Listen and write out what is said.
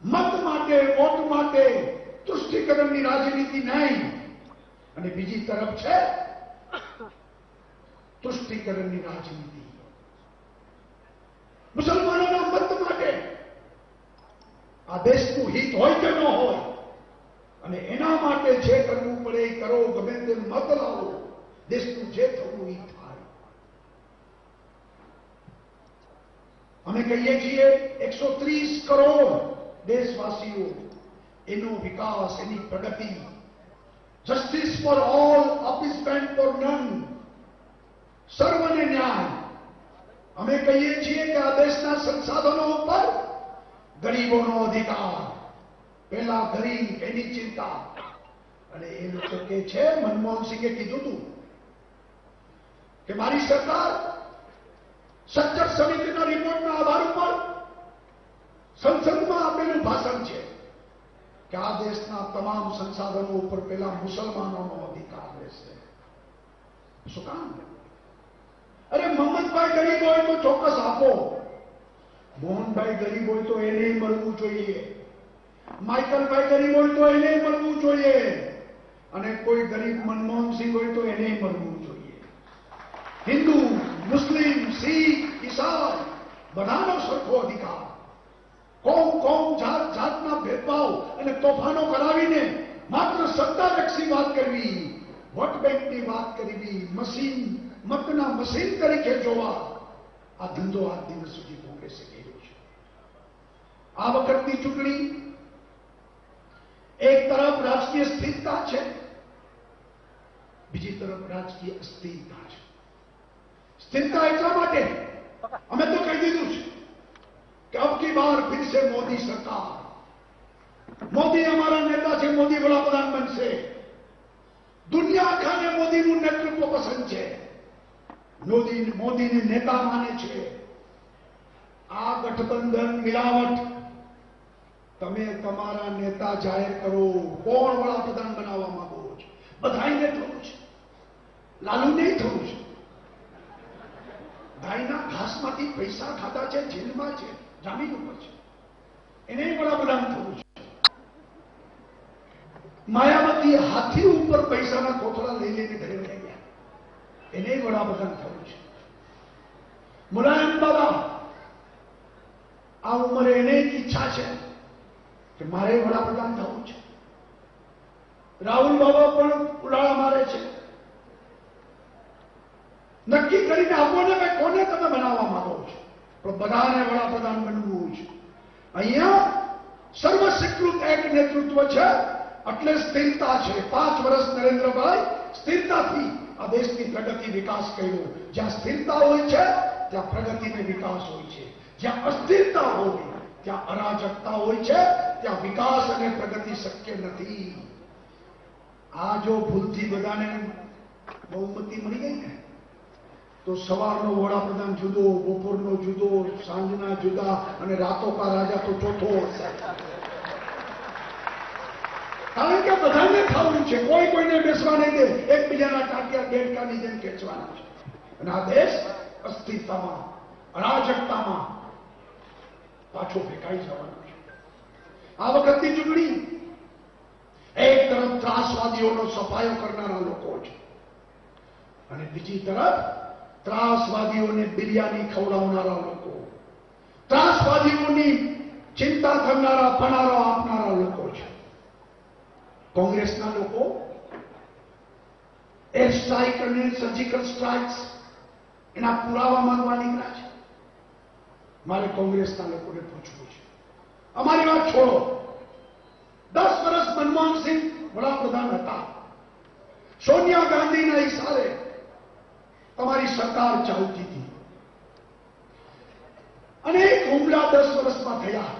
મત માટે, વોટ માટે તુષ્ટિકરણની રાજનીતિ નહીં, અને બીજી તરફ છે તુષ્ટિકરણની રાજનીતિ. મુસલમાનોના મત માટે આ દેશનું હિત હોય કે ન હોય, અને એના માટે જે કરવું પડે એ કરો, ગમે તેમ મત લાવો, દેશનું જે થવું એ થાય. અમે કહીએ છીએ 130 કરોડ દેશવાસીઓ, એનો વિકાસ, એની પ્રગતિ, justice for all, appeasement for none, સર્વને ન્યાય. અમે કહીએ છીએ કે આ દેશના સંસાધનો ઉપર ગરીબોનો અધિકાર, પેલા ગરીબ એની ચિંતા. અને એ લોકો કે છે, મનમોહનસિંહે કીધું હતું કે મારી સરકાર સચ્ચર સમિતિના રિપોર્ટના આધાર ઉપર સંસદમાં આપેલું ભાષણ છે કે આ દેશના તમામ સંસાધનો ઉપર પેલા મુસલમાનોનો અધિકાર રહેશે. શું કામ? અરે મોહમ્મદભાઈ ગરીબ હોય તો ચોક્કસ આપો, મોહનભાઈ ગરીબ હોય તો એને મળવું જોઈએ, માઇકલભાઈ ગરીબ હોય તો એને મળવું જોઈએ, અને કોઈ ગરીબ મનમોહનસિંહ હોય તો એને મળવું જોઈએ. હિન્દુ, મુસ્લિમ, શીખ, ઈસાઈ બધાનો સરખો અધિકાર. કોમ જાત જાતના ભેદભાવ અને તોફાનો કરાવીને માત્ર સત્તાલક્ષી વાત કરવી, વોટ બેંકની વાત કરવી, મતના મશીન તરીકે જોવા, આ ધંધો આજ દિવસ સુધી કોંગ્રેસે કર્યો છે. આ વખતની ચૂંટણી એક તરફ રાજકીય સ્થિરતા છે, બીજી તરફ રાજકીય અસ્થિરતા છે. સ્થિરતા એટલા માટે અમે તો કહી દીધું છે कि अब की बार फिर से मोदी सरकार, मोदी हमारा नेता છે, મોદી વડાપ્રધાન બનશે. દુનિયા આખાને મોદીનું નેતૃત્વ પસંદ છે, મોદીને નેતા માને છે. આ ગઠબંધન મિલાવટ તમે તમારા નેતા જાહેર કરો, કોણ વડાપ્રધાન બનાવવા માંગો છો? બધાઈને થવું છે, લાલુ નહીં થવું છે. ગાયના ઘાસમાંથી પૈસા ખાધા છે, જેલમાં છે, જામીન ઉપર છે, એને વડાપ્રધાન થવું છે. માયાવતી હાથી ઉપર પૈસાના કોથળા લઈ લઈને ઘરે લઈ ગયા, એને વડાપ્રધાન થવું છે. મુલાયમ બાબા આ ઉંમરે એને ઈચ્છા છે કે મારે વડાપ્રધાન થવું છે. રાહુલ બાબા પણ ઉડાળા મારે છે. નક્કી કરીને આપો ને ભાઈ, કોને તમે બનાવવા માંગો છો, પણ બધાને વડાપ્રધાન બનવું છે. અહીંયા સર્વસ્વીકૃત એક નેતૃત્વ છે, એટલે સ્થિરતા છે. 5 વર્ષ નરેન્દ્રભાઈ સ્થિરતાથી આ દેશની પ્રગતિ, વિકાસ કર્યો. જ્યાં સ્થિરતા હોય છે ત્યાં પ્રગતિ અને વિકાસ હોય છે, જ્યાં અસ્થિરતા હોય ત્યાં અરાજકતા હોય છે, ત્યાં વિકાસ અને પ્રગતિ શક્ય નથી. આ જો ભૂલથી બધાને બહુમતી મળી ગઈ ને, તો સવારનો વડાપ્રધાન જુદો, બપોરનો જુદો, સાંજના જુદા, અને રાતો કા રાજા તો ચોથો હશે. કારણ કે બધાને ખાવું છે, કોઈ કોઈને બેસવા નહીં દે, એકબીજાના ટાંટિયા દેડકાની જેમ ખેંચવાના છે. અને આ દેશ અસ્થિરતામાં, અરાજકતામાં પાછો ફેંકાઈ જવાનો છે. આ વખતની ચૂંટણી એક તરફ ત્રાસવાદીઓનો સફાયો કરનારા લોકો છે, અને બીજી તરફ ત્રાસવાદીઓને બિરયાની ખવડાવનારા લોકો, ત્રાસવાદીઓની ચિંતા કરનારા, પનારા આપનારા લોકો છે. કોંગ્રેસના લોકો એર સ્ટ્રાઇક અને સર્જિકલ સ્ટ્રાઇક્સ એના પુરાવા માંગવા નીકળ્યા છે. મારે કોંગ્રેસના લોકોને પૂછવું છે, અમારી વાત છોડો. 10 વર્ષ મનમોહનસિંહ વડાપ્રધાન હતા, સોનિયા ગાંધીના ઇશારે તમારી સરકાર ચાલતી હતી, અનેક હુમલા 10 વર્ષમાં થયા.